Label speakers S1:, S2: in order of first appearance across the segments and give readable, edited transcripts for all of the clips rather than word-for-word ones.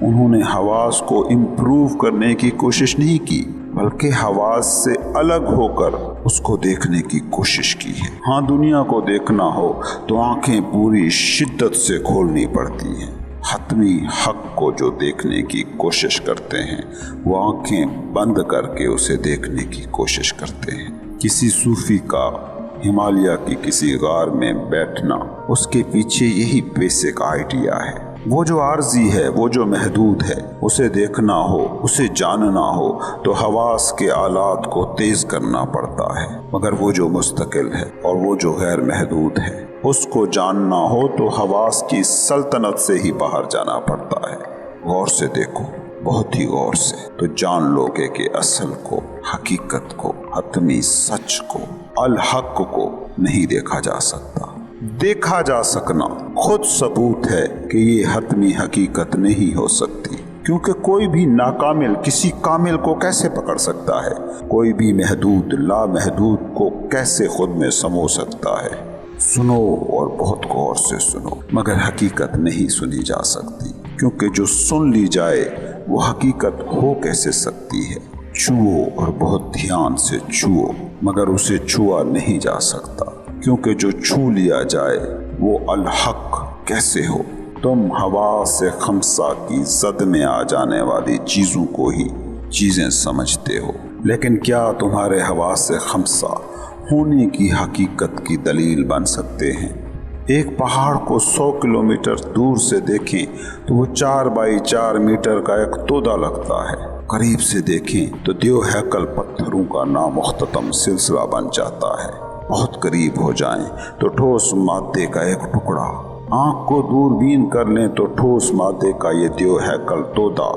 S1: انہوں نے حواس کو امپروو کرنے کی کوشش نہیں کی، بلکہ حواس سے الگ ہو کر اس کو دیکھنے کی کوشش کی ہے۔ ہاں، دنیا کو دیکھنا ہو تو آنکھیں پوری شدت سے کھولنی پڑتی ہیں۔ حتمی حق کو جو دیکھنے کی کوشش کرتے ہیں وہ آنکھیں بند کر کے اسے دیکھنے کی کوشش کرتے ہیں۔ کسی صوفی کا ہمالیہ کی کسی غار میں بیٹھنا، اس کے پیچھے یہی بیسک آئیڈیا ہے۔ وہ جو عارضی ہے، وہ جو محدود ہے، اسے دیکھنا ہو، اسے جاننا ہو تو حواس کے آلات کو تیز کرنا پڑتا ہے، مگر وہ جو مستقل ہے اور وہ جو غیر محدود ہے، اس کو جاننا ہو تو حواس کی سلطنت سے ہی باہر جانا پڑتا ہے۔ غور سے دیکھو، بہت ہی غور سے، تو جان لو گے کہ اصل کو، حقیقت کو، حتمی سچ کو، الحق کو نہیں دیکھا جا سکتا۔ دیکھا جا سکنا خود ثبوت ہے کہ یہ حتمی حقیقت نہیں ہو سکتی، کیونکہ کوئی بھی ناکامل کسی کامل کو کیسے پکڑ سکتا ہے؟ کوئی بھی محدود لامحدود کو کیسے خود میں سمو سکتا ہے؟ سنو اور بہت غور سے سنو، مگر حقیقت نہیں سنی جا سکتی، کیونکہ جو سن لی جائے وہ حقیقت ہو کیسے سکتی ہے؟ چھو اور بہت دھیان سے چھو، مگر اسے چھوا نہیں جا سکتا، کیونکہ جو چھو لیا جائے وہ الحق کیسے ہو؟ تم حواس خمسہ کی زد میں آ جانے والی چیزوں کو ہی چیزیں سمجھتے ہو، لیکن کیا تمہارے حواس خمسہ ہونے کی حقیقت کی دلیل بن سکتے ہیں؟ ایک پہاڑ کو 100 کلومیٹر دور سے دیکھیں تو وہ 4x4 میٹر کا ایک تودا لگتا ہے، قریب سے دیکھیں تو دیو ہیکل پتھروں کا نامختتم سلسلہ بن جاتا ہے، بہت قریب ہو جائیں تو ٹھوس مادے کا ایک ٹکڑا، آنکھ کو دوربین کر لیں تو ٹھوس مادے کا یہ دیو ہیکل تودا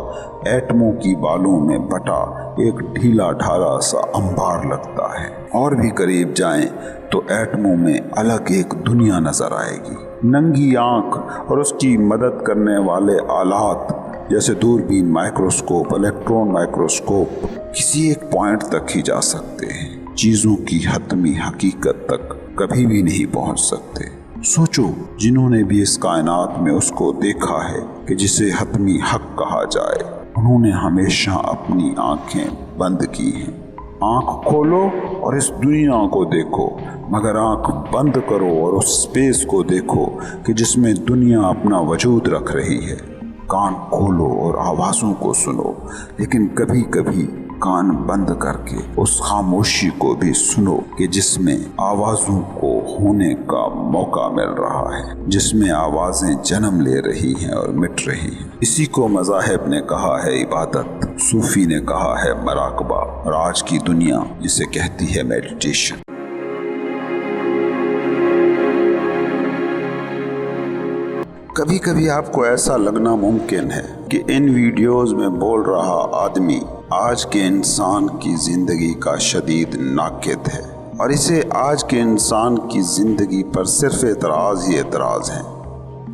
S1: ایٹموں کی بالوں میں بٹا ایک ڈھیلا ڈھالا سا انبار لگتا ہے، اور بھی قریب جائیں تو ایٹموں میں الگ ایک دنیا نظر آئے گی۔ ننگی آنکھ اور اس کی مدد کرنے والے آلات جیسے دوربین، مائکروسکوپ، الیکٹرون مائکروسکوپ کسی ایک پوائنٹ تک ہی جا سکتے ہیں، چیزوں کی حتمی حقیقت تک کبھی بھی نہیں پہنچ سکتے۔ سوچو، جنہوں نے بھی اس کائنات میں اس کو دیکھا ہے کہ جسے حتمی حق کہا جائے، انہوں نے ہمیشہ اپنی آنکھیں بند کی ہیں۔ آنکھ کھولو اور اس دنیا کو دیکھو، مگر آنکھ بند کرو اور اس اسپیس کو دیکھو کہ جس میں دنیا اپنا وجود رکھ رہی ہے۔ کان کھولو اور آوازوں کو سنو، لیکن کبھی کبھی کان بند کر کے اس خاموشی کو بھی سنو کہ جس میں آوازوں کو ہونے کا موقع مل رہا ہے، جس میں آوازیں جنم لے رہی ہیں اور مٹ رہی ہیں۔ اسی کو مذاہب نے کہا ہے عبادت، صوفی نے کہا ہے مراقبہ، اور آج کی دنیا جسے کہتی ہے میڈیٹیشن۔ کبھی کبھی آپ کو ایسا لگنا ممکن ہے کہ ان ویڈیوز میں بول رہا آدمی آج کے انسان کی زندگی کا شدید ناقد ہے، اور اسے آج کے انسان کی زندگی پر صرف اعتراض ہی اعتراض ہے۔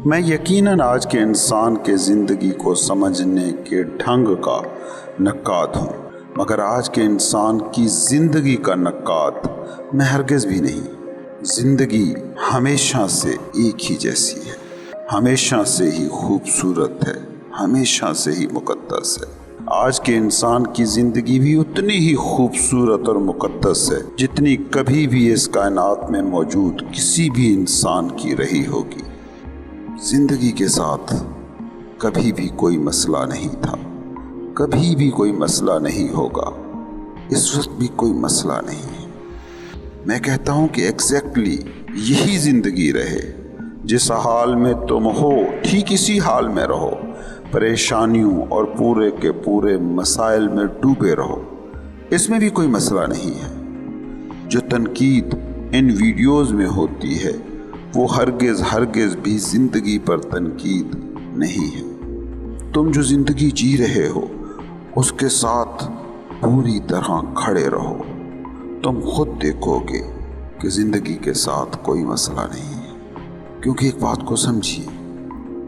S1: میں یقیناً آج کے انسان کے زندگی کو سمجھنے کے ڈھنگ کا نقاد ہوں، مگر آج کے انسان کی زندگی کا نقاد میں ہرگز بھی نہیں۔ زندگی ہمیشہ سے ایک ہی جیسی ہے، ہمیشہ سے ہی خوبصورت ہے، ہمیشہ سے ہی مقدس ہے۔ آج کے انسان کی زندگی بھی اتنی ہی خوبصورت اور مقدس ہے جتنی کبھی بھی اس کائنات میں موجود کسی بھی انسان کی رہی ہوگی۔ زندگی کے ساتھ کبھی بھی کوئی مسئلہ نہیں تھا، کبھی بھی کوئی مسئلہ نہیں ہوگا، اس وقت بھی کوئی مسئلہ نہیں ہے۔ میں کہتا ہوں کہ ایگزیکٹلی یہی زندگی رہے، جس حال میں تم ہو ٹھیک اسی حال میں رہو، پریشانیوں اور پورے کے پورے مسائل میں ڈوبے رہو، اس میں بھی کوئی مسئلہ نہیں ہے۔ جو تنقید ان ویڈیوز میں ہوتی ہے وہ ہرگز بھی زندگی پر تنقید نہیں ہے۔ تم جو زندگی جی رہے ہو اس کے ساتھ پوری طرح کھڑے رہو، تم خود دیکھو گے کہ زندگی کے ساتھ کوئی مسئلہ نہیں ہے۔ کیونکہ ایک بات کو سمجھیے،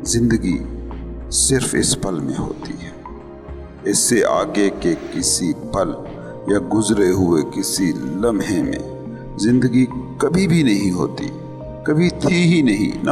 S1: زندگی صرف اس پل میں ہوتی ہے، اس سے آگے کے کسی پل یا گزرے ہوئے کسی لمحے میں زندگی کبھی بھی نہیں ہوتی، کبھی تھی ہی نہیں، نہ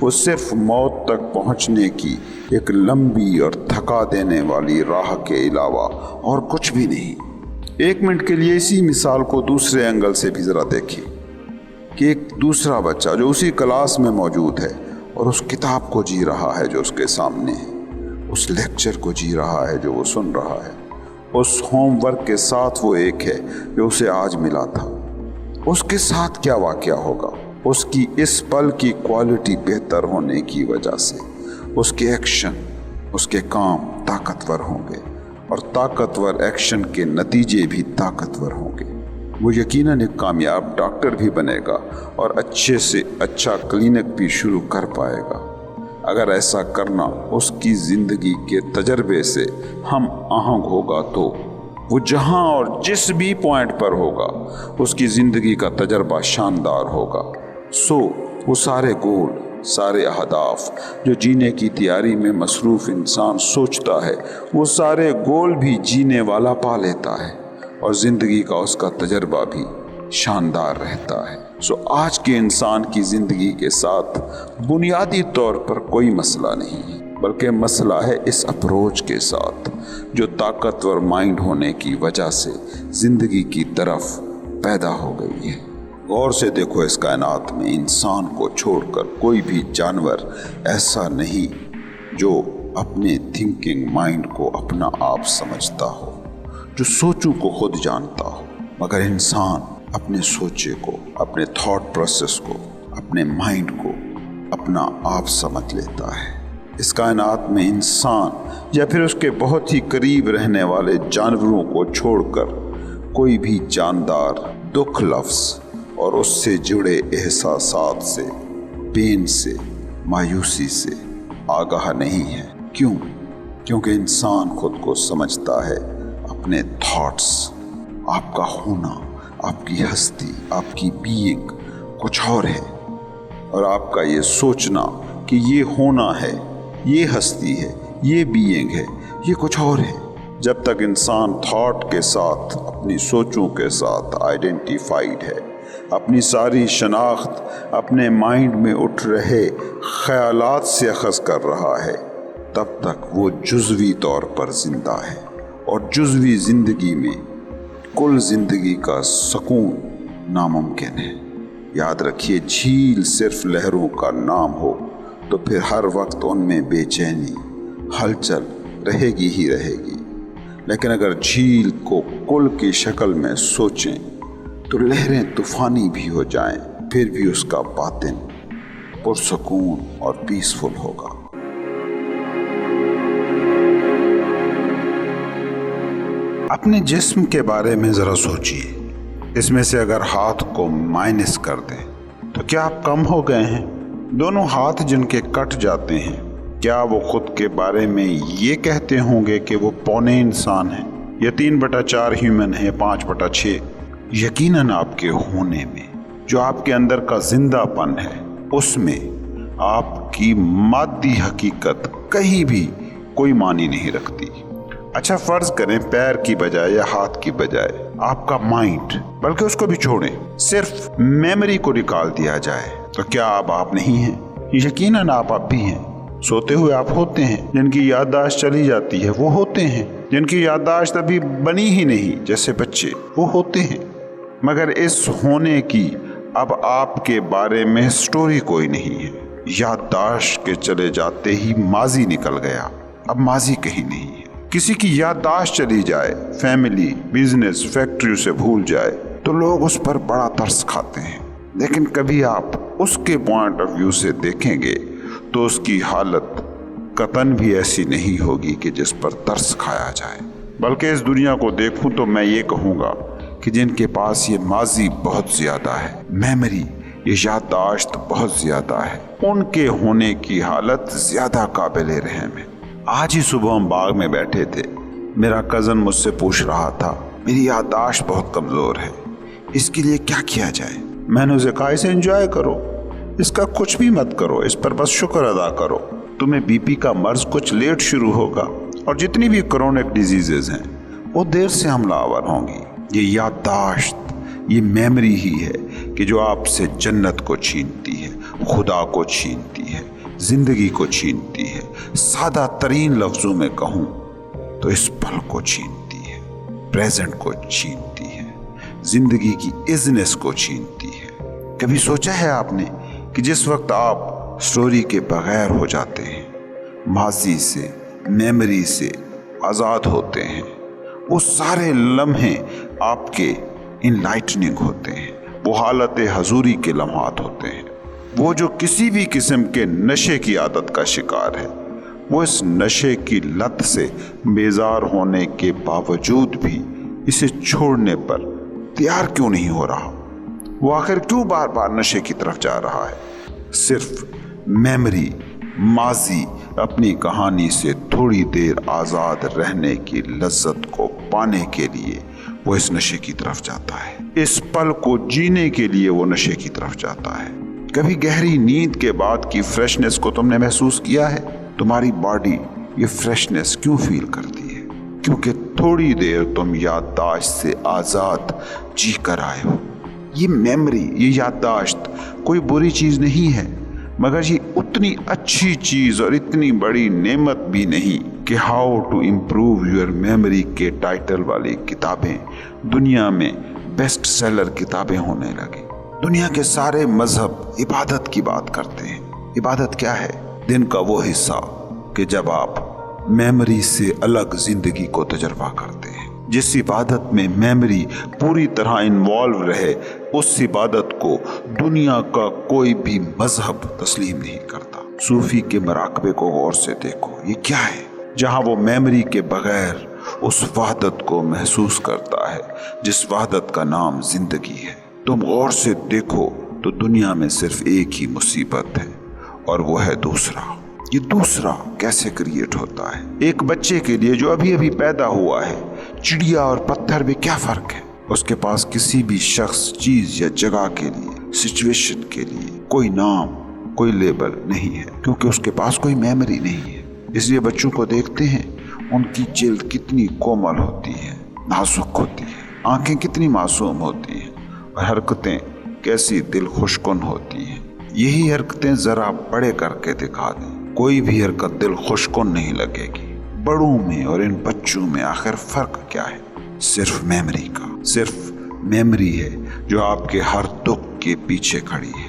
S1: وہ صرف موت تک پہنچنے کی ایک لمبی اور تھکا دینے والی راہ کے علاوہ اور کچھ بھی نہیں۔ ایک منٹ کے لیے اسی مثال کو دوسرے اینگل سے بھی ذرا دیکھیں کہ ایک دوسرا بچہ جو اسی کلاس میں موجود ہے اور اس کتاب کو جی رہا ہے جو اس کے سامنے ہے، اس لیکچر کو جی رہا ہے جو وہ سن رہا ہے، اس ہوم ورک کے ساتھ وہ ایک ہے جو اسے آج ملا تھا، اس کے ساتھ کیا واقعہ ہوگا؟ اس کی اس پل کی کوالٹی بہتر ہونے کی وجہ سے اس کے ایکشن، اس کے کام طاقتور ہوں گے اور طاقتور ایکشن کے نتیجے بھی طاقتور ہوں گے۔ وہ یقیناً ایک کامیاب ڈاکٹر بھی بنے گا اور اچھے سے اچھا کلینک بھی شروع کر پائے گا۔ اگر ایسا کرنا اس کی زندگی کے تجربے سے ہم آہنگ ہوگا تو وہ جہاں اور جس بھی پوائنٹ پر ہوگا اس کی زندگی کا تجربہ شاندار ہوگا۔ وہ سارے گول، سارے اہداف جو جینے کی تیاری میں مصروف انسان سوچتا ہے وہ سارے گول بھی جینے والا پا لیتا ہے اور زندگی کا اس کا تجربہ بھی شاندار رہتا ہے۔ آج کے انسان کی زندگی کے ساتھ بنیادی طور پر کوئی مسئلہ نہیں ہے، بلکہ مسئلہ ہے اس اپروچ کے ساتھ جو طاقتور مائنڈ ہونے کی وجہ سے زندگی کی طرف پیدا ہو گئی ہے۔ غور سے دیکھو، اس کائنات میں انسان کو چھوڑ کر کوئی بھی جانور ایسا نہیں جو اپنے تھنکنگ مائنڈ کو اپنا آپ سمجھتا ہو، جو سوچوں کو خود جانتا ہو، مگر انسان اپنے سوچے کو، اپنے تھاٹ پروسیس کو، اپنے مائنڈ کو اپنا آپ سمجھ لیتا ہے۔ اس کائنات میں انسان یا پھر اس کے بہت ہی قریب رہنے والے جانوروں کو چھوڑ کر کوئی بھی جاندار دکھ لفظ اور اس سے جڑے احساسات سے، پین سے، مایوسی سے آگاہ نہیں ہے۔ کیوں؟ کیونکہ انسان خود کو سمجھتا ہے اپنے تھاٹس، آپ کا ہونا، آپ کی ہستی، آپ کی بینگ کچھ اور ہے، اور آپ کا یہ سوچنا کہ یہ ہونا ہے، یہ ہستی ہے، یہ بینگ ہے، یہ کچھ اور ہے۔ جب تک انسان تھاٹ کے ساتھ، اپنی سوچوں کے ساتھ آئیڈینٹیفائیڈ ہے، اپنی ساری شناخت اپنے مائنڈ میں اٹھ رہے خیالات سے اخذ کر رہا ہے، تب تک وہ جزوی طور پر زندہ ہے، اور جزوی زندگی میں کل زندگی کا سکون ناممکن ہے۔ یاد رکھیے، جھیل صرف لہروں کا نام ہو تو پھر ہر وقت ان میں بے چینی، ہلچل رہے گی ہی رہے گی، لیکن اگر جھیل کو کل کی شکل میں سوچیں تو لہریں طوفانی بھی ہو جائیں پھر بھی اس کا باطن پرسکون اور پیسفل ہوگا۔ اپنے جسم کے بارے میں ذرا سوچئے، اس میں سے اگر ہاتھ کو مائنس کر دیں تو کیا آپ کم ہو گئے ہیں؟ دونوں ہاتھ جن کے کٹ جاتے ہیں، کیا وہ خود کے بارے میں یہ کہتے ہوں گے کہ وہ پونے انسان ہیں، یا 3/4 ہیومن ہیں، 5/6؟ یقیناً آپ کے ہونے میں، جو آپ کے اندر کا زندہ پن ہے، اس میں آپ کی مادی حقیقت کہیں بھی کوئی معنی نہیں رکھتی۔ اچھا فرض کریں پیر کی بجائے یا ہاتھ کی بجائے آپ کا مائنڈ، بلکہ اس کو بھی چھوڑیں، صرف میموری کو نکال دیا جائے، تو کیا آپ نہیں ہیں؟ یقیناً آپ بھی ہیں۔ سوتے ہوئے آپ ہوتے ہیں، جن کی یادداشت چلی جاتی ہے وہ ہوتے ہیں، جن کی یادداشت ابھی بنی ہی نہیں جیسے بچے وہ ہوتے ہیں، مگر اس ہونے کی اب آپ کے بارے میں سٹوری کوئی نہیں ہے۔ یادداشت کے چلے جاتے ہی ماضی نکل گیا، اب ماضی کہیں نہیں ہے۔ کسی کی یادداشت چلی جائے، فیملی، بزنس، فیکٹری اسے بھول جائے تو لوگ اس پر بڑا ترس کھاتے ہیں، لیکن کبھی آپ اس کے پوائنٹ آف ویو سے دیکھیں گے تو اس کی حالت قطعاً بھی ایسی نہیں ہوگی کہ جس پر ترس کھایا جائے۔ بلکہ اس دنیا کو دیکھوں تو میں یہ کہوں گا کہ جن کے پاس یہ ماضی بہت زیادہ ہے، میموری، یہ یادداشت بہت زیادہ ہے، ان کے ہونے کی حالت زیادہ قابل رحم ہے۔ آج ہی صبح ہم باغ میں بیٹھے تھے، میرا کزن مجھ سے پوچھ رہا تھا میری یادداشت بہت کمزور ہے، اس کے لیے کیا کیا جائے؟ میں نے اسے کہا اسے انجوائے کرو، اس کا کچھ بھی مت کرو، اس پر بس شکر ادا کرو۔ تمہیں بی پی کا مرض کچھ لیٹ شروع ہوگا، اور جتنی بھی کرونک ڈیزیزز ہیں وہ دیر سے حملہ آور ہوں گی۔ یہ یادداشت، یہ میموری ہی ہے کہ جو آپ سے جنت کو چھینتی ہے، خدا کو چھینتی ہے، زندگی کو چھینتی ہے، سادہ ترین لفظوں میں کہوں تو اس پل کو چھینتی ہے، پریزنٹ کو چھینتی ہے، زندگی کی ازنس کو چھینتی ہے۔ کبھی سوچا ہے آپ نے کہ جس وقت آپ سٹوری کے بغیر ہو جاتے ہیں، ماضی سے، میموری سے آزاد ہوتے ہیں، وہ سارے لمحے آپ کے انلائٹننگ ہوتے ہیں، وہ حالت حضوری کے لمحات ہوتے ہیں۔ وہ جو کسی بھی قسم کے نشے کی عادت کا شکار ہے، وہ اس نشے کی لت سے بیزار ہونے کے باوجود بھی اسے چھوڑنے پر تیار کیوں نہیں ہو رہا؟ وہ آخر کیوں بار بار نشے کی طرف جا رہا ہے؟ صرف میموری، ماضی، اپنی کہانی سے تھوڑی دیر آزاد رہنے کی لذت کو پانے کے لیے وہ اس نشے کی طرف جاتا ہے، اس پل کو جینے کے لیے وہ نشے کی طرف جاتا ہے۔ کبھی گہری نیند کے بعد کی فریشنس کو تم نے محسوس کیا ہے؟ تمہاری باڈی یہ فریشنس کیوں فیل کرتی ہے؟ کیونکہ تھوڑی دیر تم یادداشت سے آزاد جی کر آئے ہو۔ یہ میموری، یہ یادداشت کوئی بری چیز نہیں ہے، مگر یہ اتنی اچھی چیز اور اتنی بڑی نعمت بھی نہیں کہ how to improve your memory کے ٹائٹل والی کتابیں دنیا میں بیسٹ سیلر کتابیں ہونے لگیں۔ دنیا کے سارے مذہب عبادت کی بات کرتے ہیں۔ عبادت کیا ہے؟ دن کا وہ حصہ کہ جب آپ میموری سے الگ زندگی کو تجربہ کرتے ہیں۔ جس عبادت میں میموری پوری طرح انوالو رہے، اس عبادت کو دنیا کا کوئی بھی مذہب تسلیم نہیں کرتا۔ صوفی کے مراقبے کو غور سے دیکھو، یہ کیا ہے؟ جہاں وہ میموری کے بغیر اس وحدت کو محسوس کرتا ہے جس وحدت کا نام زندگی ہے۔ تم غور سے دیکھو تو دنیا میں صرف ایک ہی مصیبت ہے، اور وہ ہے دوسرا۔ یہ دوسرا کیسے کریٹ ہوتا ہے؟ ایک بچے کے لیے جو ابھی ابھی پیدا ہوا ہے، چڑیا اور پتھر میں کیا فرق ہے؟ اس کے پاس کسی بھی شخص، چیز یا جگہ کے لیے، سچویشن کے لیے کوئی نام، کوئی لیبل نہیں ہے، کیونکہ اس کے پاس کوئی میموری نہیں ہے۔ اس لیے بچوں کو دیکھتے ہیں، ان کی جلد کتنی کومل ہوتی ہے، نازک ہوتی ہے، آنکھیں کتنی معصوم ہوتی ہیں، اور حرکتیں کیسی دل خوشکن ہوتی ہیں۔ یہی حرکتیں ذرا بڑے کر کے دکھا دیں، کوئی بھی حرکت دل خوشکن نہیں لگے گی۔ بڑوں میں اور ان بچوں میں آخر فرق کیا ہے؟ صرف میموری کا۔ صرف میموری ہے جو آپ کے ہر دکھ کے پیچھے کھڑی ہے۔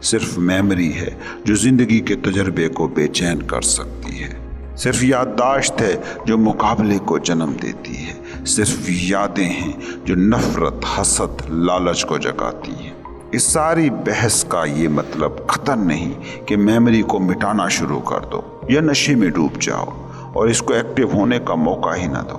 S1: صرف میموری ہے جو زندگی کے تجربے کو بے چین کر سکتی ہے۔ صرف یادداشت ہے جو مقابلے کو جنم دیتی ہے۔ صرف یادیں ہیں جو نفرت، حسد، لالچ کو جگاتی ہیں۔ اس ساری بحث کا یہ مطلب قطعاً نہیں کہ میموری کو مٹانا شروع کر دو یا نشے میں ڈوب جاؤ اور اس کو ایکٹیو ہونے کا موقع ہی نہ دو۔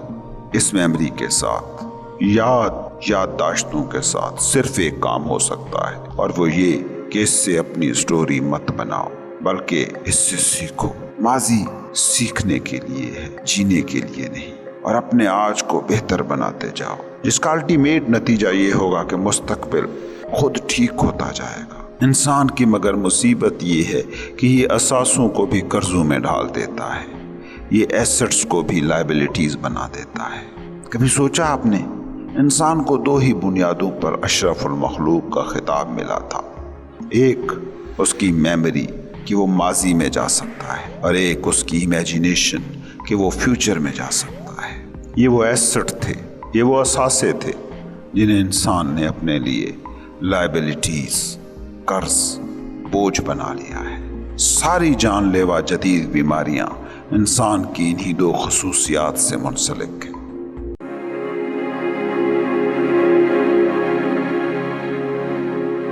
S1: اس میموری کے ساتھ، یادداشتوں کے ساتھ صرف ایک کام ہو سکتا ہے، اور وہ یہ کہ اس سے اپنی سٹوری مت بناؤ، بلکہ اس سے سیکھو۔ ماضی سیکھنے کے لیے ہے، جینے کے لیے نہیں، اور اپنے آج کو بہتر بناتے جاؤ، جس کا الٹیمیٹ نتیجہ یہ ہوگا کہ مستقبل خود ٹھیک ہوتا جائے گا۔ انسان کی مگر مصیبت یہ ہے کہ یہ اثاثوں کو بھی قرضوں میں ڈال دیتا ہے، یہ ایسٹس کو بھی لائبلٹیز بنا دیتا ہے۔ کبھی سوچا آپ نے، انسان کو دو ہی بنیادوں پر اشرف المخلوق کا خطاب ملا تھا، ایک اس کی میموری کہ وہ ماضی میں جا سکتا ہے، اور ایک اس کی امیجینیشن کہ وہ فیوچر میں جا سکتا ہے۔ یہ وہ ایسٹ تھے، یہ وہ اثاثے تھے جنہیں انسان نے اپنے لیے لائبلٹیز، قرض، بوجھ بنا لیا ہے۔ ساری جان لیوا جدید بیماریاں انسان کی انہی دو خصوصیات سے منسلک ہیں۔